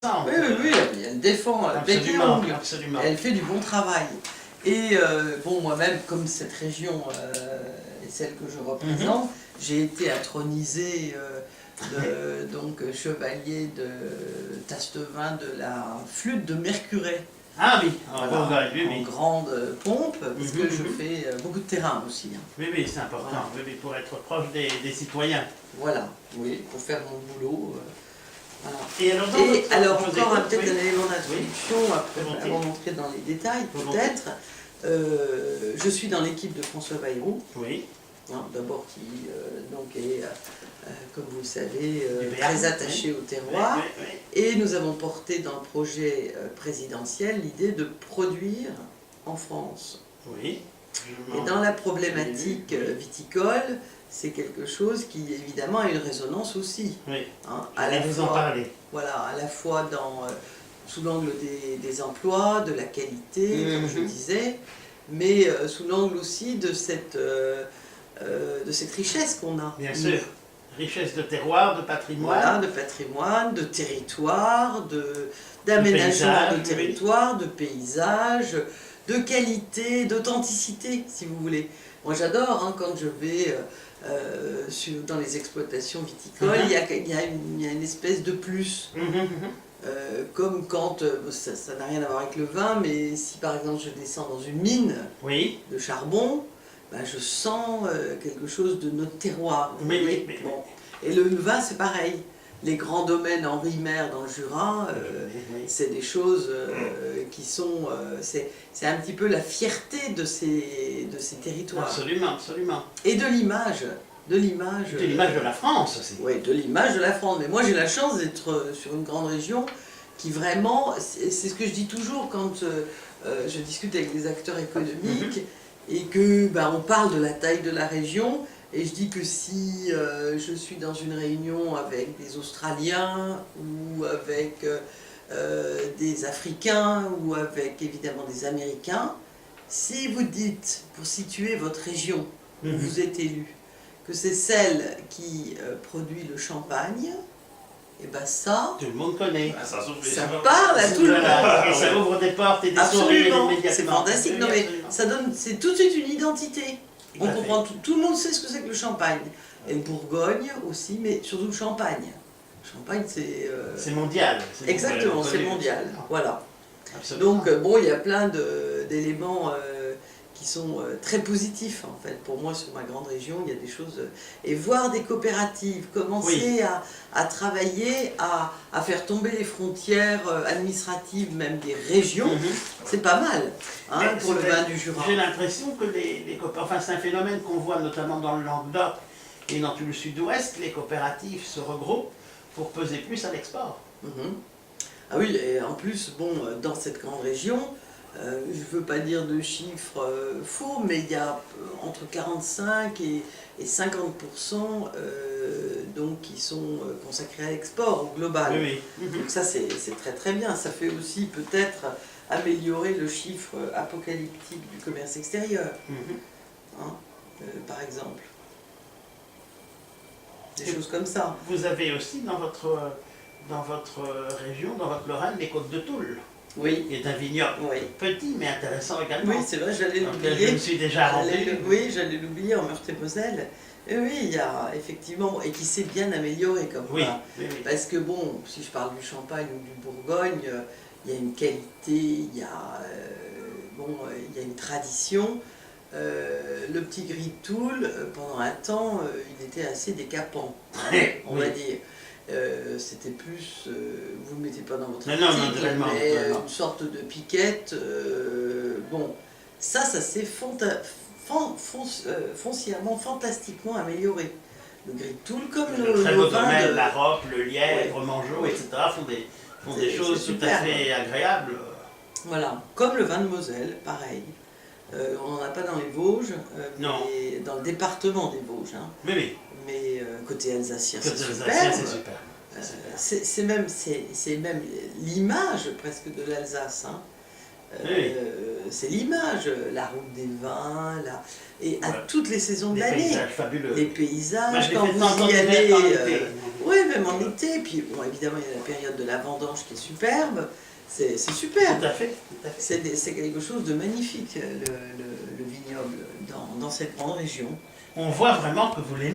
Oui, oui, oui, elle défend Absolument, absolument. elle fait du bon travail. Et bon, moi-même, comme cette région est celle que je représente, j'ai été intronisé donc chevalier de Tastevin de la flûte de Mercuret. Ah oui, Voilà, oui, en grande pompe, parce que je fais beaucoup de terrain aussi. Hein. Oui, oui, c'est important, voilà. Oui, pour être proche des citoyens. Voilà, oui, pour faire mon boulot. Voilà. Et alors, encore peut-être un élément d'introduction, avant d'entrer dans les détails peut-être. Je suis dans l'équipe de François Bayrou, d'abord qui donc est, comme vous le savez, très attaché au terroir. Et nous avons porté dans le projet présidentiel l'idée de produire en France. Et dans la problématique viticole, c'est quelque chose qui évidemment a une résonance aussi. Hein, à la fois sous l'angle des emplois, de la qualité, comme je disais, mais sous l'angle aussi de cette richesse qu'on a. Bien sûr, richesse de terroir, de patrimoine. Voilà, de patrimoine, de territoire, d'aménagement de territoire, de paysage, de qualité, d'authenticité, si vous voulez. Moi j'adore hein, quand je vais dans les exploitations viticoles, il y a une espèce de plus. Comme quand, ça n'a rien à voir avec le vin, mais si par exemple je descends dans une mine de charbon, ben, je sens quelque chose de notre terroir. Bon. Et le vin c'est pareil. Les grands domaines Henri Maire dans le Jura, c'est des choses qui sont... c'est un petit peu la fierté de ces territoires. Absolument, absolument. Et de l'image. De l'image de la France aussi. Oui, de l'image de la France. Mais moi j'ai la chance d'être sur une grande région qui vraiment... C'est ce que je dis toujours quand je discute avec des acteurs économiques et que on parle de la taille de la région. Et je dis que si je suis dans une réunion avec des Australiens ou avec des Africains ou avec évidemment des Américains, si vous dites, pour situer votre région où vous êtes élu, que c'est celle qui produit le champagne, et ben ça... Tout le monde connaît. Ça parle à tout le monde. Et ça ouvre des portes et des sourires immédiatement. C'est fantastique. Non mais ça donne, c'est tout de suite une identité. On comprend tout le monde sait ce que c'est que le champagne. Et le Bourgogne aussi, mais surtout le champagne. Le champagne, c'est... C'est mondial. Exactement, c'est mondial. Voilà. Absolument. Donc, bon, il y a plein d'éléments qui sont très positifs, en fait. Pour moi, sur ma grande région, il y a des choses... Et voir des coopératives commencer à travailler, à faire tomber les frontières administratives, même des régions, c'est pas mal hein, pour le vin du Jura. J'ai l'impression que enfin, c'est un phénomène qu'on voit notamment dans le Languedoc et dans tout le sud-ouest, les coopératives se regroupent pour peser plus à l'export. Ah oui, et en plus, bon, dans cette grande région, je ne veux pas dire de chiffres faux, mais il y a entre 45 et 50% donc, qui sont consacrés à l'export au global. Donc ça, c'est très très bien. Ça fait aussi peut-être améliorer le chiffre apocalyptique du commerce extérieur, hein, par exemple. Des choses comme ça. Vous avez aussi dans votre région, dans votre Lorraine, les Côtes de Toul. Oui. Qui est un vignoble petit mais intéressant également. Oui, c'est vrai, j'allais l'oublier. Je me suis déjà rendu. Oui, j'allais l'oublier en Meurthe-et-Moselle. Et oui, il y a effectivement, et qui s'est bien amélioré comme ça. Parce que bon, si je parle du Champagne ou du Bourgogne, il y a une qualité, il y a une tradition. Le petit gris de Toul, pendant un temps, il était assez décapant, on va dire. C'était plus, vous ne le mettez pas dans votre article, mais une sorte de piquette. Bon, ça s'est foncièrement, fantastiquement amélioré. Le gris de Toul, comme le vin de... La Roque, le Lièvre, Mangeot, etc. font des choses tout à fait agréables. Voilà, comme le vin de Moselle, pareil. On n'en a pas dans les Vosges, mais dans le département des Vosges. Hein. Mais côté alsacien, c'est super. C'est même l'image presque de l'Alsace. Hein. C'est l'image, la route des vins, et à toutes les saisons de l'année. Les paysages fabuleux. Les paysages, quand vous y allez... Oui, même en été. Puis bon, évidemment, il y a la période de la vendange qui est superbe. C'est super. Tout à fait. Tout à fait. C'est quelque chose de magnifique, le vignoble, dans cette grande région. On voit vraiment que vous l'aimez.